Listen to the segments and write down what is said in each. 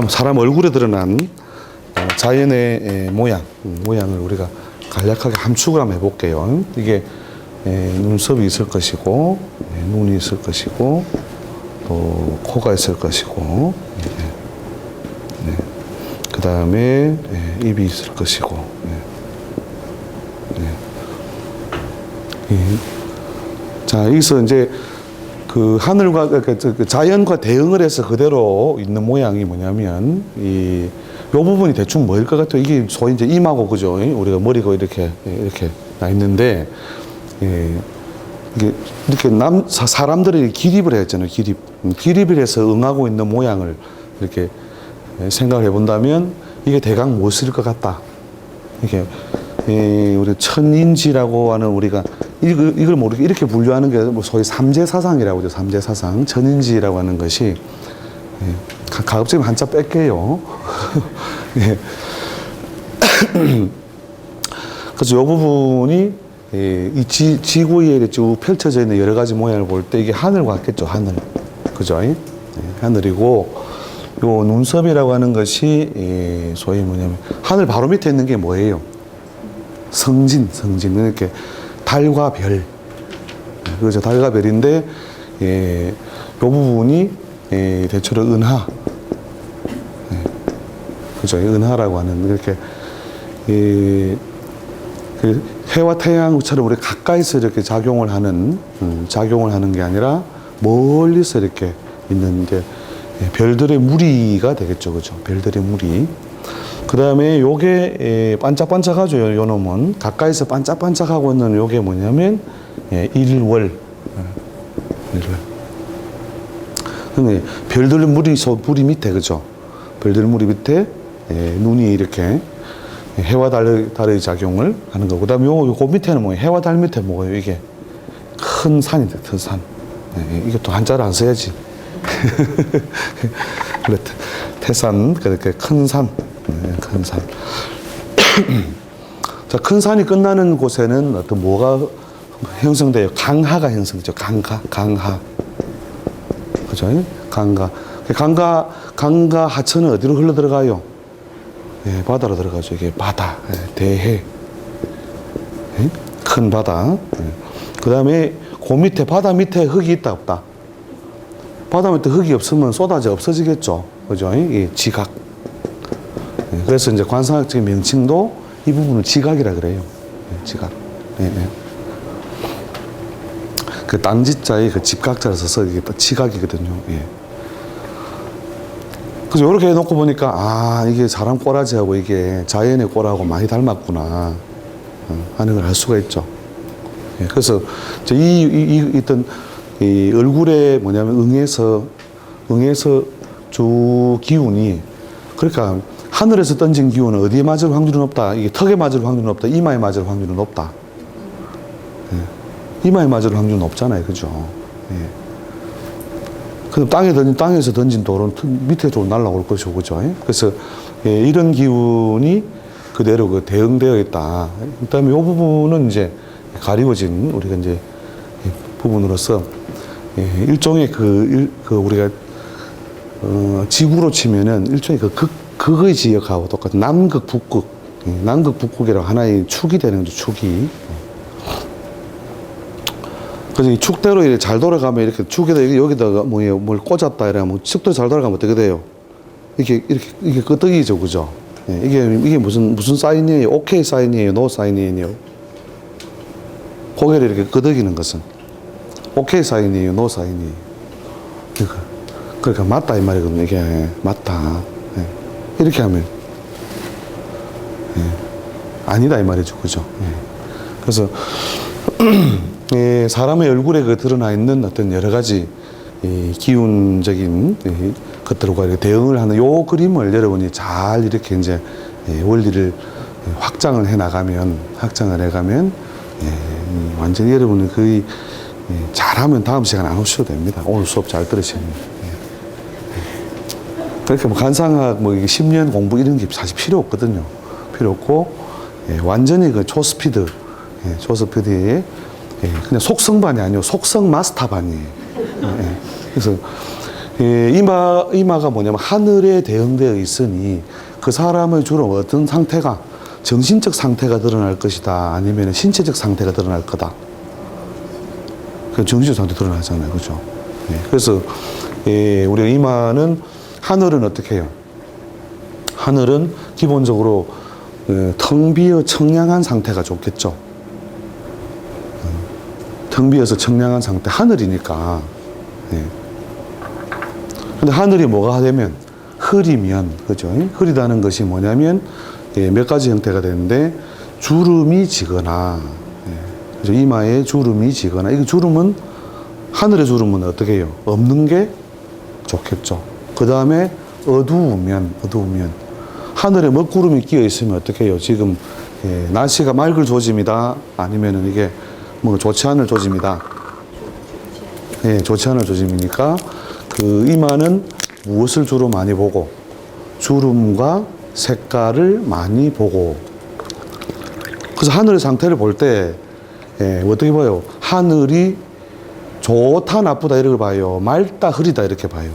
사람 얼굴에 드러난 자연의 모양을 우리가 간략하게 함축을 한번 해볼게요. 이게 눈썹이 있을 것이고, 눈이 있을 것이고, 또 코가 있을 것이고, 그 다음에 입이 있을 것이고, 자, 여기서 이제 그 하늘과 그 자연과 대응을 해서 그대로 있는 모양이 뭐냐면 요 부분이 대충 뭐일 것 같아요. 이게 소위 이제 임하고 그죠? 우리가 머리가 이렇게 나 있는데 이게 이렇게 사람들이 기립을 했잖아요. 기립을 해서 응하고 있는 모양을 이렇게 생각을 해본다면 이게 대강 무엇일 것 같다. 이게 우리 천인지라고 하는 우리가 이걸 모르게 이렇게 분류하는 게 뭐 소위 삼재사상이라고 하죠. 삼재사상. 천인지라고 하는 것이 가급적이면 한자 뺄게요. 그래서 이 부분이 이 지구 위에 쭉 펼쳐져 있는 여러 가지 모양을 볼 때 이게 하늘 같겠죠. 하늘. 그죠? 하늘이고 요 눈썹이라고 하는 것이 소위 뭐냐면 하늘 바로 밑에 있는 게 뭐예요? 성진. 이렇게 달과 별. 그죠? 달과 별인데 요 부분이 대체로 은하. 그죠? 은하라고 하는 이렇게 그 해와 태양처럼 우리 가까이서 이렇게 작용을 하는 게 아니라 멀리서 이렇게 있는 이제 별들의 무리가 되겠죠. 그죠? 별들의 무리. 그 다음에 요게 반짝반짝하죠. 요 놈은 가까이서 반짝반짝하고 있는 요게 뭐냐면 일월. 근데 별들의 무리 밑에 그죠? 별들의 무리 밑에 눈이 이렇게 해와 달의 작용을 하는 거고, 그 다음에 요 밑에는 뭐예요? 해와 달 밑에 뭐예요? 이게 큰 산이 돼, 큰 산. 이게 또 한자를 안 써야지. 그래, 태산, 그렇게 큰 산. 큰 산. 자, 큰 산이 끝나는 곳에는 어떤 뭐가 형성돼요? 강하가 형성되죠. 강하. 그죠? 강과 하천은 어디로 흘러 들어가요? 바다로 들어가죠. 이게 바다, 대해, 큰 바다. 그 다음에 그 밑에, 바다 밑에 흙이 있다, 없다? 바다 밑에 흙이 없으면 쏟아져 없어지겠죠. 그죠? 이 지각. 그래서 이제 관상학적인 명칭도 이 부분을 지각이라 그래요. 지각. 그 딴지자의 그 집각자를 써서 이게 또 지각이거든요. 그래서 이렇게 해놓고 보니까 이게 사람 꼬라지하고 이게 자연의 꼬라하고 많이 닮았구나 하는 걸 알 수가 있죠. 그래서 있던 이 얼굴에 뭐냐면 응에서 주 기운이, 그러니까 하늘에서 던진 기운은 어디에 맞을 확률은 없다. 이게 턱에 맞을 확률은 없다. 이마에 맞을 확률은 높다. 이마에 맞을 확률은 없잖아요. 그죠? 그럼 땅에서 던진 돌은 밑에 좀 날아올 것이고, 그죠? 그래서 이런 기운이 그대로 그 대응되어 있다. 그 다음에 이 부분은 이제 가리워진 우리가 이제 부분으로서 일종의 우리가 지구로 치면은 일종의 극의 지역하고 똑같은 남극, 북극, 남극, 북극이라고 하나의 축이 되는 거죠. 축이. 그래서 이 축대로 이렇게 잘 돌아가면 이렇게 축에다 여기다가 뭘 꽂았다 이러면 축대로 잘 돌아가면 어떻게 돼요? 이게 끄떡이죠, 그죠? 이게 무슨 사인이에요? 오케이 사인이에요? 노 사인이에요? 고개를 이렇게 끄덕이는 것은 오케이 사인이에요? 노 사인이에요? 그러니까 맞다 이 말이거든요. 이게 맞다. 이렇게 하면 아니다 이 말이죠, 그죠? 그래서 사람의 얼굴에 그 드러나 있는 어떤 여러 가지 기운적인 것들과 이렇게 대응을 하는 요 그림을 여러분이 잘 이렇게 이제 원리를 확장을 해 가면 완전히 여러분이 거의 잘하면 다음 시간에 안 오셔도 됩니다. 오늘 수업 잘 들으시면. 그렇게 뭐 관상학 뭐 10년 공부 이런 게 사실 필요 없거든요. 필요 없고 완전히 그 초스피드에 그냥 속성반이 아니고 속성 마스터반이에요. 그래서 예, 이마가 뭐냐면 하늘에 대응되어 있으니 그 사람의 주로 어떤 상태가 정신적 상태가 드러날 것이다. 아니면 신체적 상태가 드러날 거다. 그 정신적 상태 드러나잖아요. 그죠? 예, 그래서, 예, 우리가 이마는 하늘은 어떻게 해요? 하늘은 기본적으로 텅 비어 청량한 상태가 좋겠죠. 텅 비어서 청량한 상태, 하늘이니까. 예. 근데 하늘이 뭐가 되면 흐리면, 그죠? 흐리다는 것이 뭐냐면, 예, 몇 가지 형태가 되는데, 주름이 지거나, 예, 그죠? 이마에 주름이 지거나, 이 주름은, 하늘의 주름은 어떻게 해요? 없는 게 좋겠죠. 그 다음에 어두우면, 하늘에 먹구름이 끼어 있으면 어떻게 해요? 지금, 예, 날씨가 맑을 조짐이다. 아니면은 이게 뭐 좋지 않을 조짐이다. 예, 좋지 않을 조짐이니까, 그 이마는 무엇을 주로 많이 보고 주름과 색깔을 많이 보고 그래서 하늘의 상태를 볼 때 예, 어떻게 봐요? 하늘이 좋다 나쁘다 이렇게 봐요. 맑다 흐리다 이렇게 봐요.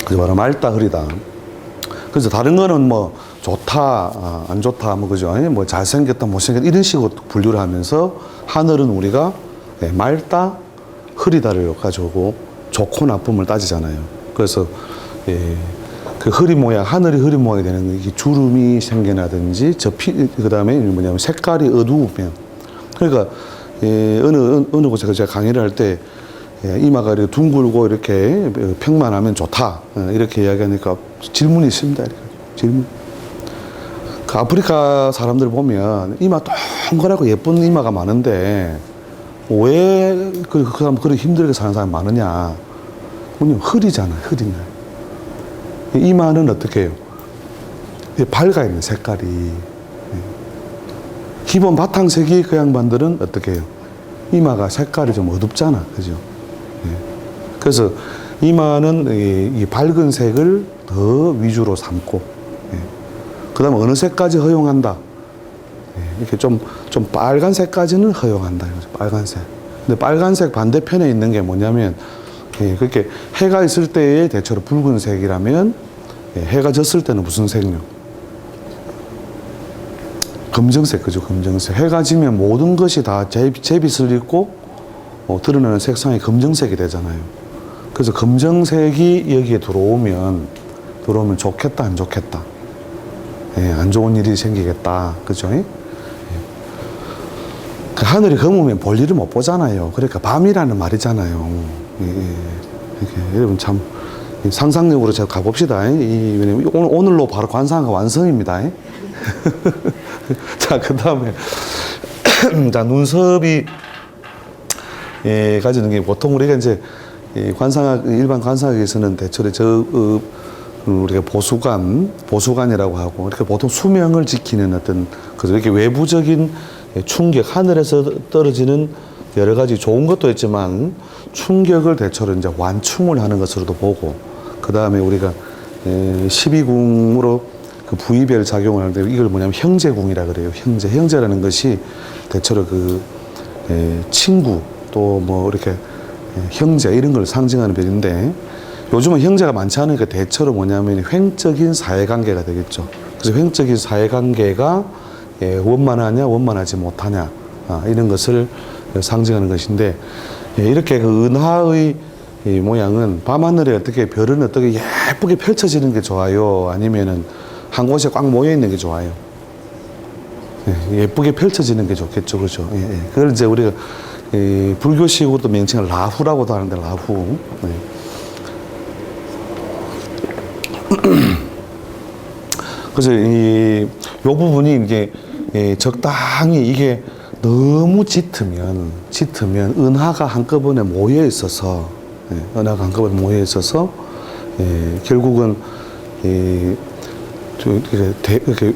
그래서 바로 맑다 흐리다. 그래서 다른 거는 뭐 좋다 안 좋다 뭐 그죠? 뭐 잘생겼다 못생겼다 이런 식으로 분류를 하면서 하늘은 우리가 예, 맑다 흐리다를 가지고 좋고 나쁨을 따지잖아요. 그래서 예, 그 흐린 모양, 하늘이 흐린 모양이 되는 이게 주름이 생겨나든지 그 다음에 뭐냐면 색깔이 어두우면 그러니까 예, 어느 곳에서 제가 강의를 할 때 예, 이마가 이렇게 둥글고 이렇게 평만하면 좋다 이렇게 이야기하니까 질문이 있습니다. 이렇게. 질문. 그 아프리카 사람들 보면 이마 동그랗고 예쁜 이마가 많은데 왜 그 사람 그렇게 힘들게 사는 사람이 많으냐? 뭐냐면 흐리잖아요. 흐리네. 이마는 어떻게 해요? 밝아 있는 색깔이. 기본 바탕색이 그 양반들은 어떻게 해요? 이마가 색깔이 좀 어둡잖아. 그죠? 그래서 이마는 이 밝은 색을 더 위주로 삼고, 그 다음에 어느 색까지 허용한다? 이렇게 좀 빨간색까지는 허용한다. 빨간색. 근데 빨간색 반대편에 있는 게 뭐냐면, 그렇게 해가 있을 때의 대체로 붉은색이라면, 해가 졌을 때는 무슨 색요? 검정색, 그죠? 검정색. 해가 지면 모든 것이 다 제빛을 입고, 드러나는 색상이 검정색이 되잖아요. 그래서 검정색이 여기에 들어오면 좋겠다, 안 좋겠다? 안 좋은 일이 생기겠다. 그죠? 그 하늘이 검으면 볼 일을 못 보잖아요. 그러니까 밤이라는 말이잖아요. 여러분 참 상상력으로 제가 가봅시다. 왜냐면 오늘로 바로 관상가 완성입니다. 자, 그 다음에 자 눈썹이 가지는 게 보통 우리가 이제 관상학 일반 관상학에서는 대체로 우리가 보수관이라고 하고 이렇게 보통 수명을 지키는 어떤 그래서 이렇게 외부적인 충격 하늘에서 떨어지는 여러 가지 좋은 것도 있지만 충격을 대체로 이제 완충을 하는 것으로도 보고 그 다음에 우리가 12궁으로 그 부위별 작용을 하는데 이걸 뭐냐면 형제궁이라 그래요. 형제라는 것이 대체로 그 친구 또 뭐 이렇게 형제 이런 걸 상징하는 별인데 요즘은 형제가 많지 않으니까 대체로 뭐냐면 횡적인 사회관계가 되겠죠. 그래서 횡적인 사회관계가 원만하냐 원만하지 못하냐 이런 것을 상징하는 것인데 이렇게 그 은하의 모양은 밤하늘에 어떻게 별은 어떻게 예쁘게 펼쳐지는 게 좋아요? 아니면은 한 곳에 꽉 모여 있는 게 좋아요? 예쁘게 펼쳐지는 게 좋겠죠, 그렇죠? 그걸 이제 우리가 불교식으로도 명칭을 라후라고도 하는데 라후. 그래서 요 부분이 이제 적당히 이게 너무 짙으면 은하가 한꺼번에 모여 있어서 결국은 이렇게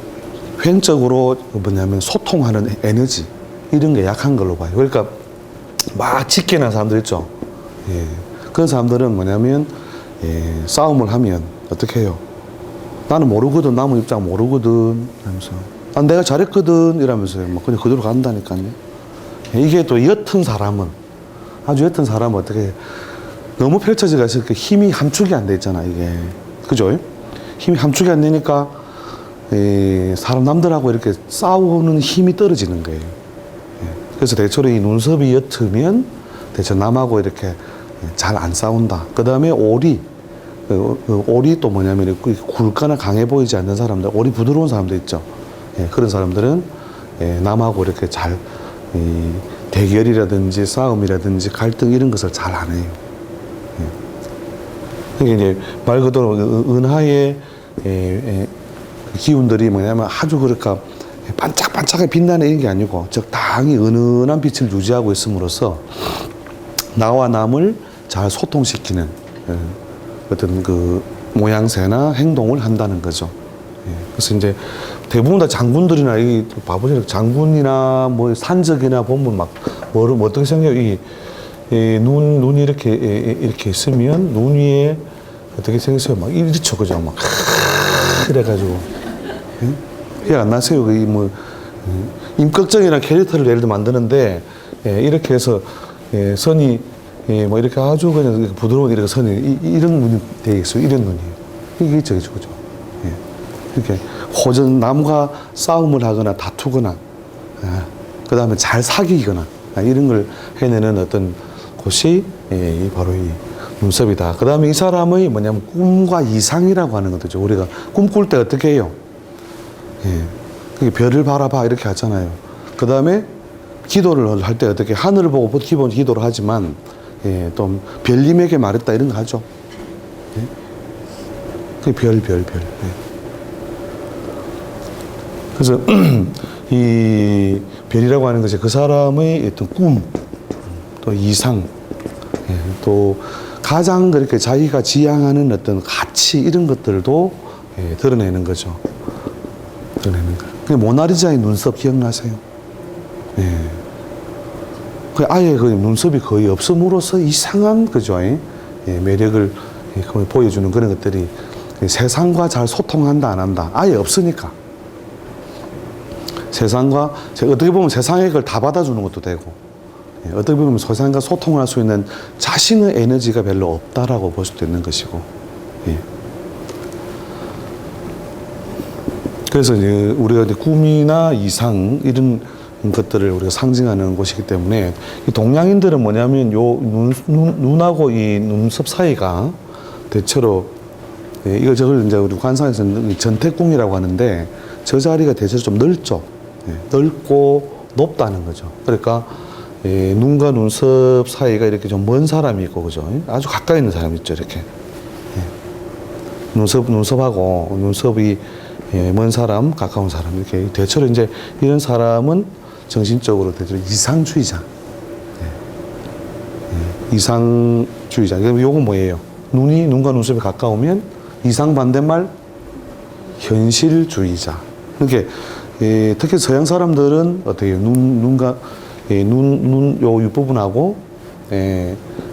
횡적으로 뭐냐면 소통하는 에너지 이런 게 약한 걸로 봐요. 그러니까 막 짙게난 사람들 있죠. 그런 사람들은 뭐냐면 싸움을 하면 어떻게 해요? 나는 모르거든, 남의 입장 모르거든 하면서 내가 잘했거든 이러면서 막 그냥 그대로 간다니까요. 이게 또 아주 옅은 사람은 어떻게 너무 펼쳐져 가서 그 힘이 함축이 안 돼 있잖아, 이게. 그죠? 힘이 함축이 안 되니까, 사람 남들하고 이렇게 싸우는 힘이 떨어지는 거예요. 그래서 대체로 이 눈썹이 옅으면 대체 남하고 이렇게 잘 안 싸운다. 그 다음에 오리. 오리 또 뭐냐면 굵거나 강해 보이지 않는 사람들, 오리 부드러운 사람들 있죠. 그런 사람들은 남하고 이렇게 잘 대결이라든지 싸움이라든지 갈등 이런 것을 잘 안 해요. 그게 이제 말 그대로 은하의 기운들이 뭐냐면 아주 그럴까 반짝반짝하게 빛나는 이런 게 아니고 적당히 은은한 빛을 유지하고 있음으로써 나와 남을 잘 소통시키는 어떤 그 모양새나 행동을 한다는 거죠. 그래서 이제 대부분 다 장군들이나 이 바보처럼 장군이나 뭐 산적이나 보면 막 뭐를 어떻게 생겨요? 눈이 이렇게 있으면 눈 위에 어떻게 생겼어요? 막 이렇죠, 그죠? 막 그래가지고 기억 안 나세요? 뭐 임꺽정이라는 캐릭터를 예를 들어 만드는데 이렇게 해서 선이 뭐 이렇게 아주 그냥 부드러운 이렇게 선이 이런 눈이 되어 있어요. 이런 눈이에요. 이게 있죠, 그죠? 이렇게 호전 남과 싸움을 하거나 다투거나 그 다음에 잘 사귀거나 이런 걸 해내는 어떤 곳이 바로 이 눈썹이다. 그 다음에 이 사람의 뭐냐면 꿈과 이상이라고 하는 거죠. 우리가 꿈꿀 때 어떻게 해요? 별을 바라봐 이렇게 하잖아요. 그 다음에 기도를 할 때 어떻게 하늘을 보고 기본 기도를 하지만 또 별님에게 말했다 이런 거 하죠. 그 별. 그래서 이 별이라고 하는 것이 그 사람의 어떤 꿈, 또 이상, 또 가장 그렇게 자기가 지향하는 어떤 가치 이런 것들도 드러내는 거죠. 드러내는 거. 그 모나리자의 눈썹 기억나세요? 그 아예 그 눈썹이 거의 없음으로써 이상한 그죠? 매력을 보여주는 그런 것들이 세상과 잘 소통한다 안 한다 아예 없으니까. 세상과 어떻게 보면 세상의 걸 다 받아주는 것도 되고 어떻게 보면 세상과 소통을 할 수 있는 자신의 에너지가 별로 없다라고 볼 수도 있는 것이고 그래서 이제 우리가 이제 꿈이나 이상 이런 것들을 우리가 상징하는 곳이기 때문에 이 동양인들은 뭐냐면 요 눈하고 이 눈썹 사이가 대체로 저걸 이제 우리 관상에서는 전태궁이라고 하는데 저 자리가 대체로 좀 넓죠. 넓고 높다는 거죠. 그러니까 눈과 눈썹 사이가 이렇게 좀 먼 사람이 있고 그죠. 아주 가까이 있는 사람이 있죠. 이렇게 눈썹하고 눈썹이 먼 사람, 가까운 사람 이렇게 대체로 이제 이런 사람은 정신적으로 대체로 이상주의자. 이상주의자. 요건 뭐예요? 눈과 눈썹이 가까우면 이상 반대말 현실주의자. 그러니까 특히 서양 사람들은 어떻게 해요? 눈과 요 윗부분하고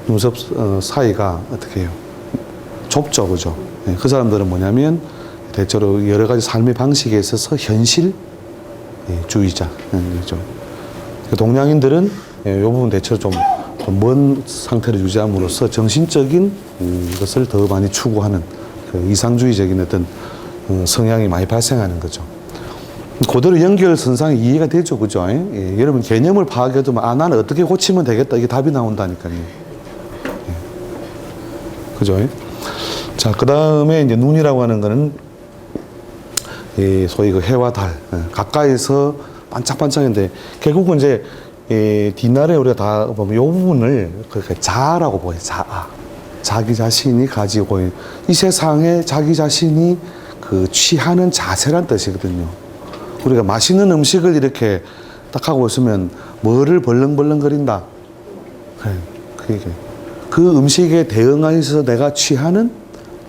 눈썹 사이가 어떻게 해요? 좁죠, 그죠? 그 사람들은 뭐냐면 대체로 여러 가지 삶의 방식에 있어서 현실주의자죠. 동양인들은 이 부분 대체로 좀 먼 상태를 유지함으로써 정신적인 것을 더 많이 추구하는 그 이상주의적인 어떤 성향이 많이 발생하는 거죠. 그대로 연결선상이 이해가 되죠, 그죠? 여러분 개념을 파악해도 나는 어떻게 고치면 되겠다 이게 답이 나온다니까요. 그죠? 자, 그 다음에 이제 눈이라고 하는 거는 소위 그 해와 달 가까이서 반짝반짝인데 결국은 이제 뒷날에 우리가 다 보면 이 부분을 그러니까 자아라고 보여요. 자기 자신이 가지고 있는 이 세상에 자기 자신이 그 취하는 자세란 뜻이거든요. 우리가 맛있는 음식을 이렇게 딱 하고 있으면 뭐를 벌렁벌렁거린다. 그 음식에 대응해서 내가 취하는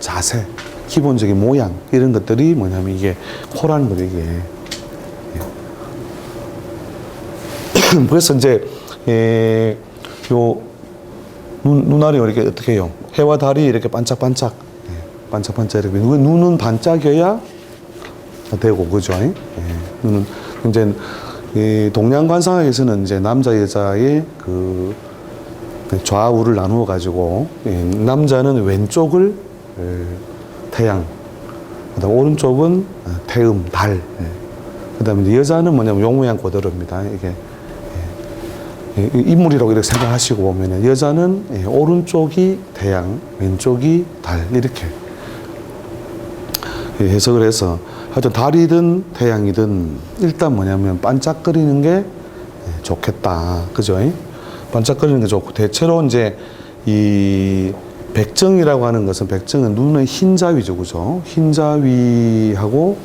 자세, 기본적인 모양 이런 것들이 뭐냐면 이게 코라는 거죠, 이게. 그래서 이제 요 눈알이 이렇게 어떻게 해요? 해와 달이 이렇게 반짝반짝, 반짝반짝 이렇게 눈은 반짝여야 되고 그죠? 눈은 이제 동양 관상학에서는 이제 남자 여자의 그 좌우를 나누어 가지고 남자는 왼쪽을 태양, 그다음 오른쪽은 태음, 달. 그다음에 여자는 뭐냐면 요 모양 그대로입니다. 이게 인물이라고 이렇게 생각하시고 보면 여자는 오른쪽이 태양, 왼쪽이 달 이렇게 해석을 해서 하여튼 달이든 태양이든 일단 뭐냐면 반짝거리는 게 좋겠다. 그죠? 반짝거리는 게 좋고 대체로 이제 이 백정이라고 하는 것은 백정은 눈의 흰자위죠. 그죠? 흰자위하고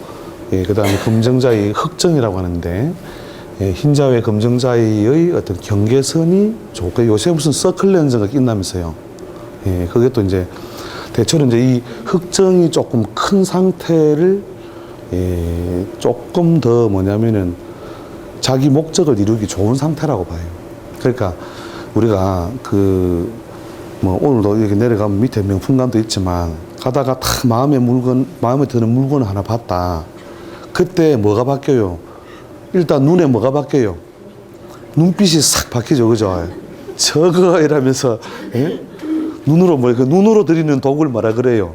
그 다음에 금정자위 흑정이라고 하는데 흰자위 금정자위의 어떤 경계선이 좋고 요새 무슨 서클 렌즈가 낀다면서요. 그게 또 이제 대체로 이제 이 흑정이 조금 큰 상태를 조금 더 뭐냐면은 자기 목적을 이루기 좋은 상태라고 봐요. 그러니까 우리가 뭐 오늘도 여기 내려가면 밑에 명품관도 있지만 가다가 탁 마음에 드는 물건을 하나 봤다. 그때 뭐가 바뀌어요? 일단 눈에 뭐가 바뀌어요? 눈빛이 싹 바뀌죠. 그죠? 저거 이러면서 눈으로 눈으로 들이는 독을 뭐라 그래요?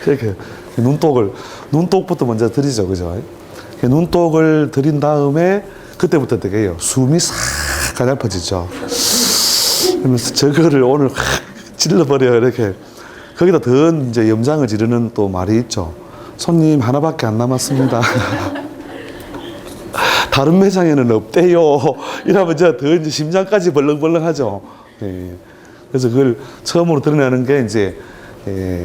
이렇게 눈독부터 먼저 들이죠. 그죠? 눈독을 들인 다음에 그때부터 어떻게 해요? 숨이 싹 가냘퍼지죠. 그러면서 저거를 오늘 확 찔러버려요. 이렇게. 거기다 더 이제 염장을 지르는 또 말이 있죠. 손님 하나밖에 안 남았습니다. 다른 매장에는 없대요. 이러면 더 이제 심장까지 벌렁벌렁 하죠. 그래서 그걸 처음으로 드러내는 게 이제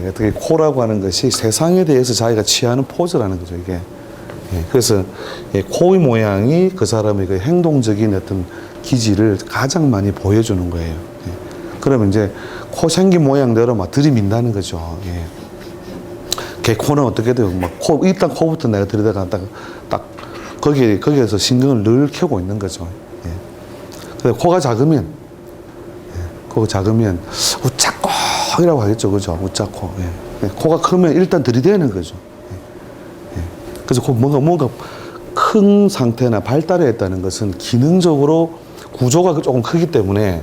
어떻게 코라고 하는 것이 세상에 대해서 자기가 취하는 포즈라는 거죠, 이게. 그래서 코의 모양이 그 사람의 그 행동적인 어떤 기질을 가장 많이 보여주는 거예요. 그러면 이제 코 생긴 모양대로 막 들이민다는 거죠. 개코는 어떻게 돼요? 일단 코부터 내가 들이다가 딱 거기에서 신경을 늘 켜고 있는 거죠. 근데 코가 작으면 우짜코이라고 하겠죠. 그죠? 우짜코. 코가 크면 일단 들이대는 거죠. 그래서 뭔가 큰 상태나 발달해 있다는 것은 기능적으로 구조가 조금 크기 때문에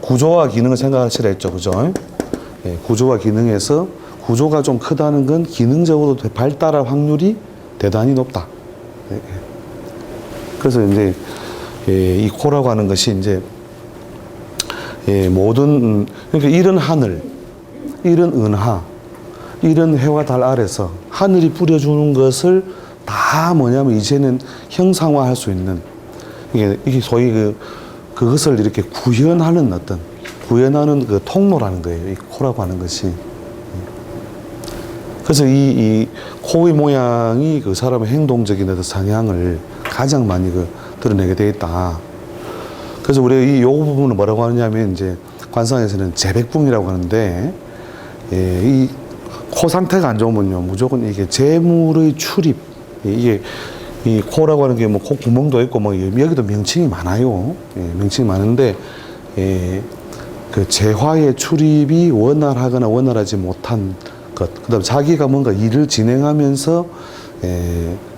구조와 기능을 생각하시라 했죠. 그죠? 구조와 기능에서 구조가 좀 크다는 건 기능적으로 발달할 확률이 대단히 높다. 그래서 이제 이 코라고 하는 것이 이제 모든 그러니까 이런 하늘, 이런 은하, 이런 해와 달 아래서 하늘이 뿌려주는 것을 다 뭐냐면 이제는 형상화할 수 있는 이게 소위 그것을 이렇게 구현하는 그 통로라는 거예요. 이 코라고 하는 것이. 그래서 이 코의 모양이 그 사람의 행동적인 어떤 성향을 가장 많이 드러내게 되어 있다. 그래서 우리가 요 부분을 뭐라고 하느냐면 이제 관상에서는 재백붕이라고 하는데 이 코 상태가 안 좋으면요 무조건 이게 재물의 출입 이게 이 코라고 하는 게 뭐 코 구멍도 있고 뭐 여기도 명칭이 많아요. 명칭이 많은데 그 재화의 출입이 원활하거나 원활하지 못한 것, 그다음 자기가 뭔가 일을 진행하면서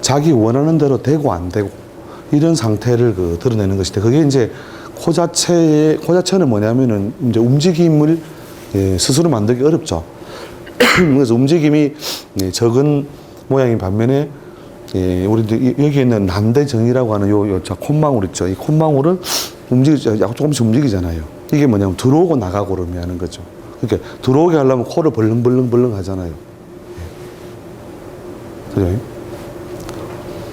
자기 원하는 대로 되고 안 되고 이런 상태를 드러내는 것인데 그게 이제 코 자체는 뭐냐면은 이제 움직임을 스스로 만들기 어렵죠. 그래서 움직임이 적은 모양인 반면에 우리도 여기 있는 난대정이라고 하는 요 콧망울 있죠. 이 콧망울은 조금씩 움직이잖아요. 이게 뭐냐면 들어오고 나가고를 의미하는 거죠. 그러니까 들어오게 하려면 코를 벌렁벌렁 하잖아요. 그죠?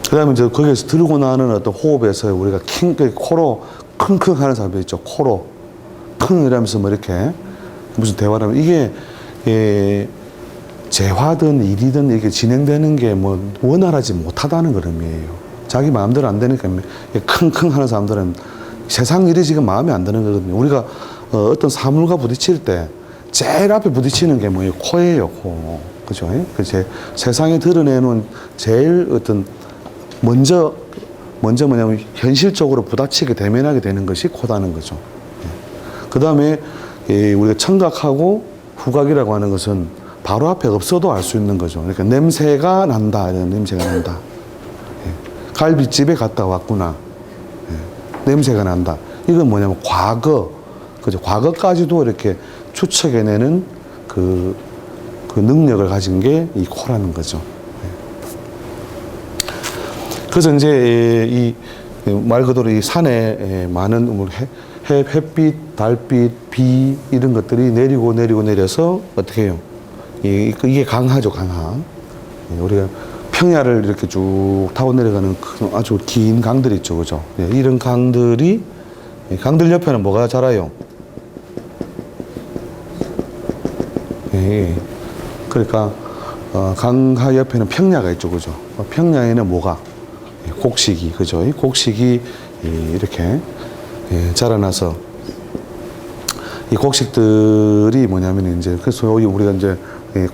그 다음에 이제 거기에서 들고 나는 어떤 호흡에서 우리가 코로 킁킁 하는 사람들 있죠. 코로 킁 이러면서 뭐 이렇게 무슨 대화를 하면 이게 재화든 일이든 이렇게 진행되는 게 뭐 원활하지 못하다는 그런 의미예요. 자기 마음대로 안 되니까 킁킁 하는 사람들은 세상 일이 지금 마음에 안 드는 거거든요. 우리가 어떤 사물과 부딪힐 때 제일 앞에 부딪히는 게 뭐예요? 코예요, 코. 그죠? 세상에 드러내는 제일 어떤 먼저 뭐냐면 현실적으로 부딪히게 대면하게 되는 것이 코다는 거죠. 그 다음에 우리가 청각하고 후각이라고 하는 것은 바로 앞에 없어도 알 수 있는 거죠. 그러니까 냄새가 난다. 이런 냄새가 난다. 갈비집에 갔다 왔구나. 냄새가 난다. 이건 뭐냐면 과거, 그죠? 과거까지도 이렇게 추측해내는 그 능력을 가진 게 이 코라는 거죠. 그래서 이제 이 말 그대로 이 산에 많은 햇빛, 달빛, 비 이런 것들이 내려서 어떻게 해요? 이게 강하죠, 강하. 우리가 평야를 이렇게 쭉 타고 내려가는 아주 긴 강들이 있죠, 그죠? 이런 강들 옆에는 뭐가 자라요? 그러니까 강하 옆에는 평야가 있죠, 그죠? 평야에는 뭐가? 곡식이, 그죠? 이 곡식이 이렇게 자라나서 이 곡식들이 뭐냐면 이제 그래서 우리가 이제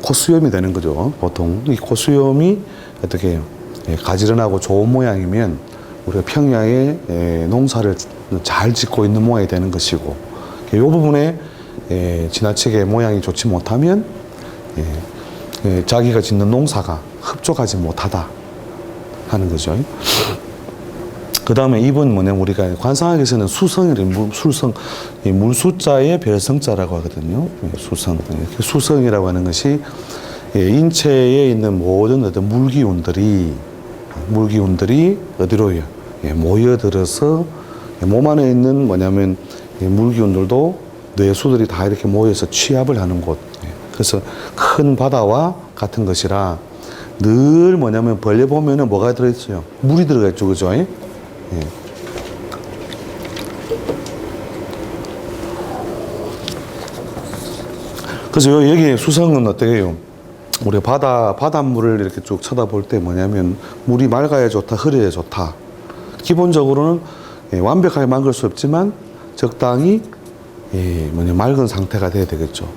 코수염이 되는 거죠. 보통 이 코수염이 어떻게 해요? 가지런하고 좋은 모양이면 우리가 평야에 농사를 잘 짓고 있는 모양이 되는 것이고, 이 부분에 지나치게 모양이 좋지 못하면 자기가 짓는 농사가 흡족하지 못하다 하는 거죠. 그 다음에 입은 뭐냐면 우리가 관상학에서는 수성, 물수자의 별성자라고 하거든요. 수성. 수성이라고 하는 것이 인체에 있는 모든 어떤 물기운들이 어디로요? 모여들어서 몸 안에 있는 뭐냐면 물기운들도 뇌수들이 다 이렇게 모여서 취합을 하는 곳. 그래서 큰 바다와 같은 것이라 늘 뭐냐면 벌레 보면은 뭐가 들어있어요? 물이 들어가 있죠, 그죠? 그래서 여기 수성은 어떻게 해요? 우리가 바닷물을 이렇게 쭉 쳐다볼 때 뭐냐면 물이 맑아야 좋다, 흐려야 좋다. 기본적으로는 완벽하게 맑을 수 없지만 적당히 맑은 상태가 돼야 되겠죠.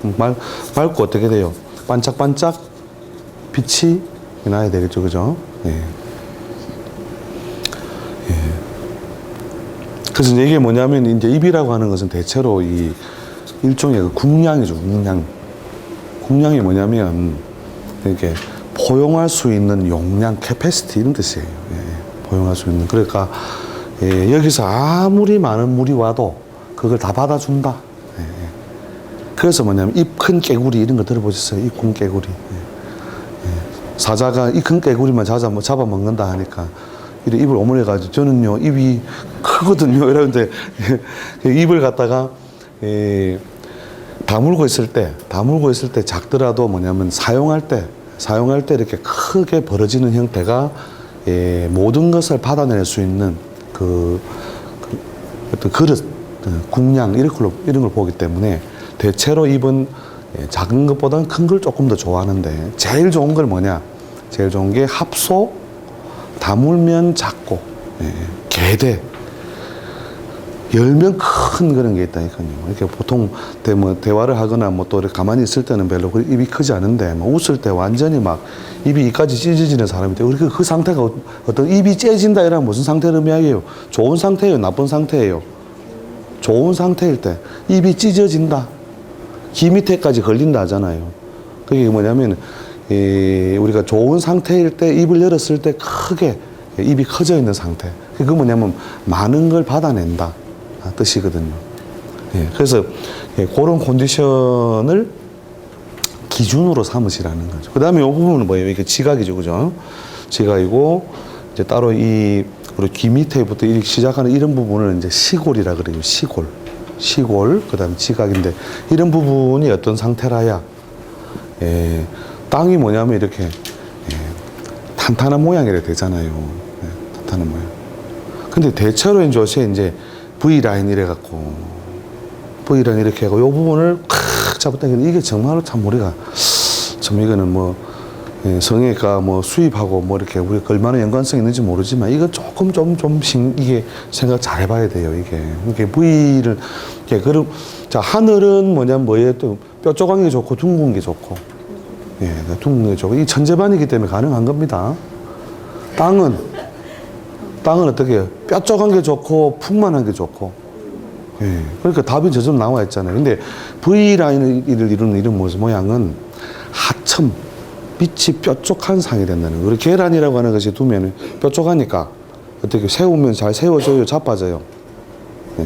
맑고 어떻게 돼요? 반짝반짝 빛이 나야 되겠죠, 그죠? 그래서 이게 뭐냐면 이제 입이라고 하는 것은 대체로 이 일종의 그 궁량이죠, 궁량. 궁량이 뭐냐면 이렇게 포용할 수 있는 용량, 캐패시티 이런 뜻이에요. 포용할 수 있는. 그러니까 여기서 아무리 많은 물이 와도 그걸 다 받아준다. 그래서 뭐냐면 입 큰 깨구리 이런 거 들어보셨어요? 입 큰 깨구리. 사자가 이 큰 깨구리만 잡아먹는다 하니까 이래 입을 오므려가지고 저는요 입이 크거든요 이러는데 입을 갖다가 다물고 있을 때 작더라도 뭐냐면 사용할 때 이렇게 크게 벌어지는 형태가 모든 것을 받아낼 수 있는 어떤 그릇, 궁량 이런 걸 보기 때문에 대체로 입은 작은 것보다는 큰 걸 조금 더 좋아하는데 제일 좋은 걸 뭐냐? 제일 좋은 게 합소, 다물면 작고 개대, 열면 큰 그런 게 있다니까요. 이렇게 보통 대화를 하거나 뭐 또 이렇게 가만히 있을 때는 별로 입이 크지 않은데 뭐 웃을 때 완전히 막 입이 이까지 찢어지는 사람이 돼요. 그러니까 그 상태가 어떤 입이 째진다 이러면 무슨 상태를 의미하게요? 좋은 상태예요, 나쁜 상태예요? 좋은 상태일 때 입이 찢어진다. 귀 밑에까지 걸린다 하잖아요. 그게 뭐냐면 우리가 좋은 상태일 때 입을 열었을 때 크게 입이 커져 있는 상태. 그게 뭐냐면 많은 걸 받아낸다 뜻이거든요. 그래서 그런 컨디션을 기준으로 삼으시라는 거죠. 그 다음에 이 부분은 뭐예요? 이게 지각이죠, 그죠? 지각이고 이제 따로 우리 귀 밑에부터 시작하는 이런 부분을 이제 시골이라 그래요. 시골, 그 다음에 지각인데, 이런 부분이 어떤 상태라야, 땅이 뭐냐면 이렇게, 탄탄한 모양이라 되잖아요. 탄탄한 모양. 근데 대체로 이제 V라인 이래갖고, V라인 이렇게 하고, 요 부분을 칵 잡아당기는 이게 정말로 참 우리가, 참 이거는 뭐, 성형외과 뭐 수입하고 뭐 이렇게 우리가 얼마나 연관성이 있는지 모르지만 이거 조금 이게 생각 잘 해봐야 돼요. 이게 부위를 그럼 자 하늘은 뭐예요? 또 뾰족한 게 좋고 둥근 게 좋고 둥근 게 좋고 이 천재반이기 때문에 가능한 겁니다. 땅은 어떻게 해요? 뾰족한 게 좋고 풍만한 게 좋고 그러니까 답이 저절로 나와 있잖아요. 근데 V 라인을 이루는 이런 모양은 하천 빛이 뾰족한 상이 된다는 거예요. 우리 계란이라고 하는 것이 두면 뾰족하니까 어떻게 세우면 잘 세워져요, 자빠져요?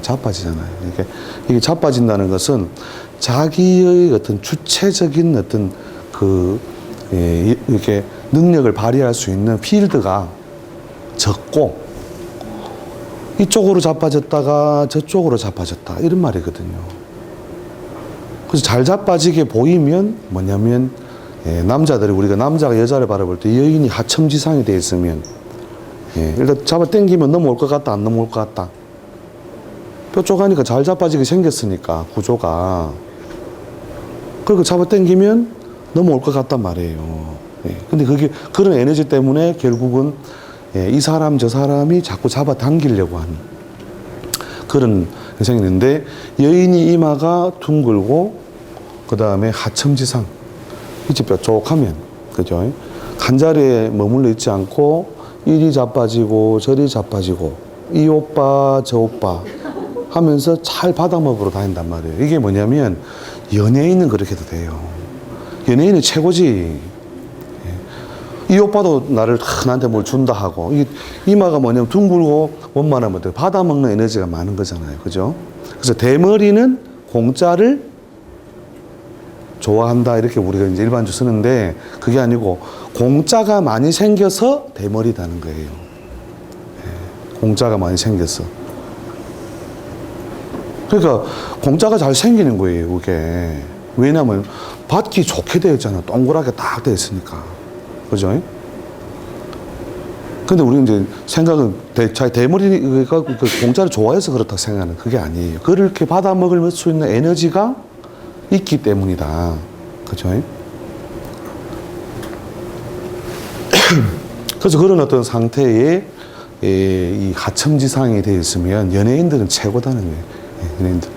자빠지잖아요. 이게 자빠진다는 것은 자기의 어떤 주체적인 어떤 이렇게 능력을 발휘할 수 있는 필드가 적고, 이쪽으로 자빠졌다가 저쪽으로 자빠졌다, 이런 말이거든요. 그래서 잘 자빠지게 보이면 뭐냐면, 남자들이, 우리가 남자가 여자를 바라볼 때 여인이 하첨지상이 되어 있으면, 일단 잡아 당기면 넘어올 것 같다, 안 넘어올 것 같다. 뾰족하니까 잘 자빠지게 생겼으니까, 구조가. 그리고 잡아 당기면 넘어올 것 같단 말이에요. 근데 그런 에너지 때문에 결국은 이 사람 저 사람이 자꾸 잡아 당기려고 하는 그런 현상이 있는데, 여인이 이마가 둥글고 그 다음에 하첨지상, 이제 뾰족하면, 그죠? 한 자리에 머물러 있지 않고 이리 자빠지고 저리 자빠지고, 이 오빠 저 오빠 하면서 잘 바닥먹으러 다닌단 말이에요. 이게 뭐냐면, 연예인은 그렇게 해도 돼요. 연예인은 최고지. 이 오빠도 나한테 뭘 준다 하고, 이마가 뭐냐면 둥글고 원만하면 돼. 받아먹는 에너지가 많은 거잖아요. 그죠? 그래서 대머리는 공짜를 좋아한다, 이렇게 우리가 이제 일반적으로 쓰는데, 그게 아니고 공짜가 많이 생겨서 대머리다는 거예요. 공짜가 많이 생겼어. 그러니까 공짜가 잘 생기는 거예요, 그게. 왜냐면 받기 좋게 되어 있잖아. 동그랗게 딱 되어 있으니까. 그죠? 근데 우리는 이제 생각은 대머리가 그 공짜를 좋아해서 그렇다고 생각하는, 그게 아니에요. 그렇게 받아 먹을 수 있는 에너지가 있기 때문이다. 그죠? 그래서 그런 어떤 상태에 이 하첨지상이 되어 있으면 연예인들은 최고다는 거예요. 연예인들.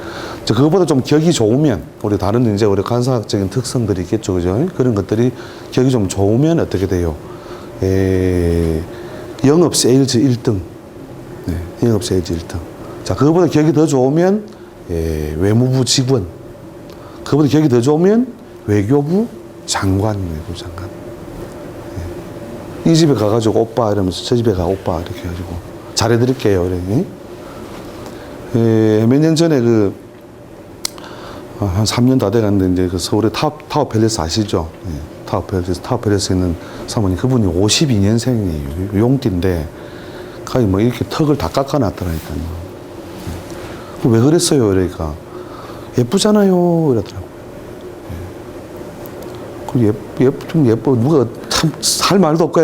그것보다 좀 격이 좋으면, 우리 다른 이제 우리 관사학적인 특성들이 있겠죠. 그죠? 그런 것들이 격이 좀 좋으면 어떻게 돼요? 영업 세일즈 1등. 영업 세일즈 1등. 자, 그거보다 격이 더 좋으면 외무부 직원. 그거보다 격이 더 좋으면 외교부 장관, 외교부 장관. 이 집에 가가지고 오빠 이러면서 저 집에 가 오빠 이렇게 해가지고 잘해드릴게요. 몇 년 전에 한 3년 다 돼갔는데, 이제 그 서울의 타워 팰리스 아시죠? 타워 팰리스에 있는 사모님, 그분이 52년생이에요. 용띠인데, 거의 뭐 이렇게 턱을 다 깎아놨더라니까요. 왜 그랬어요? 그러니까, 예쁘잖아요. 이러더라고요. 좀 예뻐. 누가 참 할 말도 없고,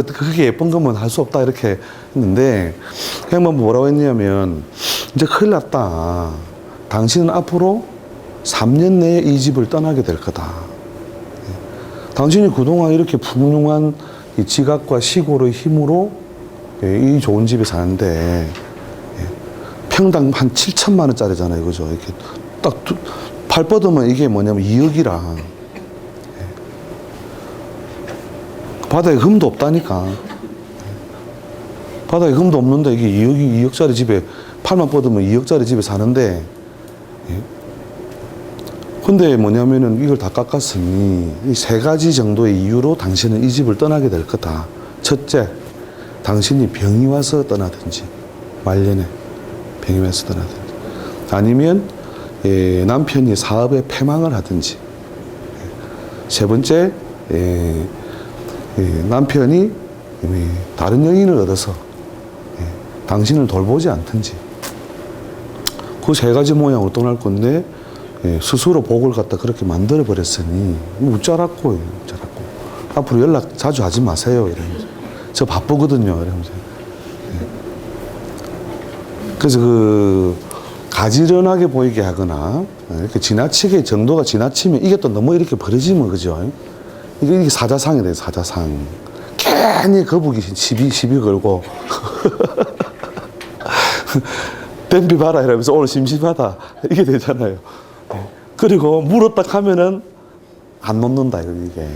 그게 예쁜 거면 할 수 없다. 이렇게 했는데, 그냥 뭐라고 했냐면, 이제 큰일 났다. 당신은 앞으로 3년 내에 이 집을 떠나게 될 거다. 당신이 그동안 이렇게 풍요한 이 지각과 시골의 힘으로 이 좋은 집에 사는데, 평당 한 7천만 원짜리잖아요. 그죠? 이렇게 딱 팔 뻗으면 이게 뭐냐면 2억이라. 바닥에 흠도 없다니까. 바닥에 흠도 없는데 이게 2억짜리 집에, 팔만 뻗으면 2억짜리 집에 사는데, 근데 뭐냐면은 이걸 다 깎았으니 이 3가지 정도의 이유로 당신은 이 집을 떠나게 될 거다. 첫째, 당신이 병이 와서 떠나든지, 말년에 병이 와서 떠나든지, 아니면 남편이 사업에 패망을 하든지, 세 번째, 남편이 다른 여인을 얻어서 당신을 돌보지 않든지, 그 3가지 모양으로 떠날 건데, 스스로 복을 갖다 그렇게 만들어 버렸으니 웃자라고. 앞으로 연락 자주 하지 마세요. 이러면서. 저 바쁘거든요. 이러면서. 그래서 가지런하게 보이게 하거나, 이렇게 지나치게, 정도가 지나치면 이게 또 너무 이렇게 버려지면, 그죠? 이게 사자상이 돼요, 사자상. 괜히 거북이 시비 걸고. 댐비 봐라 이러면서 오늘 심심하다. 이게 되잖아요. 그리고 물었다 하면은 안 놓는다, 이게.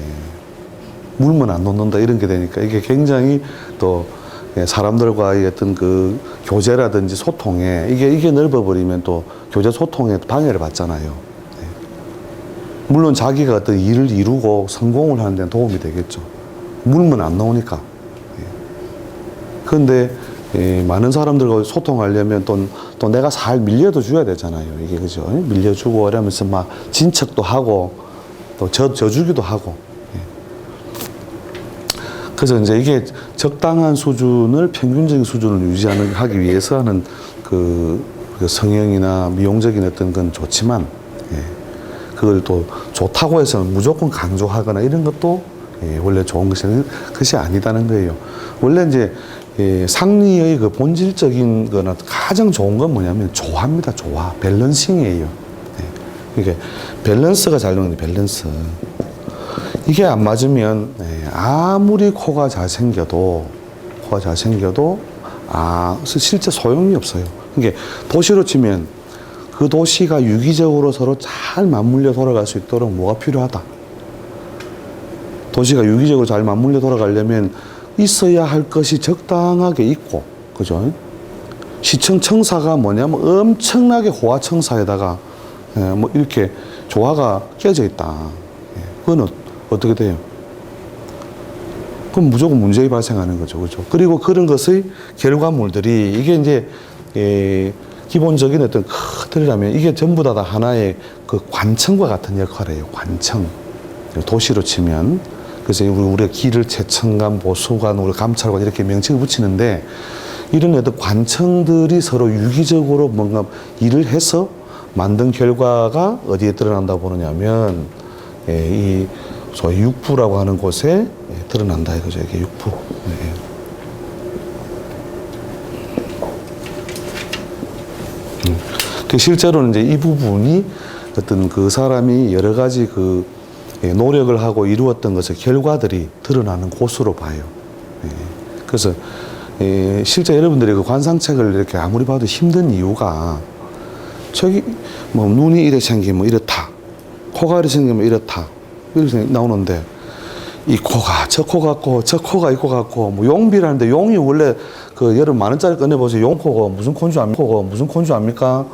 물면 안 놓는다, 이런 게 되니까 이게 굉장히 또 사람들과의 어떤 그 교제라든지 소통에, 이게 넓어버리면 또 교제 소통에 방해를 받잖아요. 물론 자기가 어떤 일을 이루고 성공을 하는 데는 도움이 되겠죠. 물면 안 나오니까. 그런데 많은 사람들과 소통하려면 또 내가 살 밀려도 줘야 되잖아요. 이게 그죠? 밀려주고 이러면서 막 진척도 하고 또 져주기도 하고. 그래서 이제 이게 적당한 수준을 평균적인 수준을 하기 위해서 하는 그 성형이나 미용적인 어떤 건 좋지만 그걸 또 좋다고 해서 무조건 강조하거나 이런 것도 원래 좋은 것이 아니다는 거예요. 원래 이제 상리의 그 본질적인 거나 가장 좋은 건 뭐냐면 조화입니다. 조화, 밸런싱이에요. 이게 밸런스가 잘 나오는 밸런스. 이게 안 맞으면 아무리 코가 잘생겨도 실제 소용이 없어요. 이게 도시로 치면 그 도시가 유기적으로 서로 잘 맞물려 돌아갈 수 있도록 뭐가 필요하다. 도시가 유기적으로 잘 맞물려 돌아가려면 있어야 할 것이 적당하게 있고, 그죠? 시청 청사가 뭐냐면 엄청나게 호화청사에다가 뭐 이렇게 조화가 깨져 있다. 그건 어떻게 돼요? 그럼 무조건 문제가 발생하는 거죠, 그죠? 그리고 그런 것의 결과물들이 이게 이제 기본적인 어떤 큰 틀이라면 이게 전부 다 하나의 그 관청과 같은 역할을 해요. 관청. 도시로 치면. 그래서 우리가 길을 채청관, 보수관, 우리 감찰관 이렇게 명칭을 붙이는데 이런 어떤 관청들이 서로 유기적으로 뭔가 일을 해서 만든 결과가 어디에 드러난다고 보느냐면 이 소위 육부라고 하는 곳에 드러난다 이거죠. 이게 육부. 실제로는 이제 이 부분이 어떤 그 사람이 여러 가지 그 노력을 하고 이루었던 것의 결과들이 드러나는 곳으로 봐요. 그래서 실제 여러분들이 그 관상책을 이렇게 아무리 봐도 힘든 이유가 저기 뭐 눈이 이래 생기면 이렇다, 코가 이래 생기면 이렇다 이렇게 나오는데 이 코가 저 코 같고 저 코가 이 코 같고 뭐 용비라는데 용이 원래 그 여러분 10,000원짜리 꺼내보세요. 용코가 무슨 콘줄 압니까?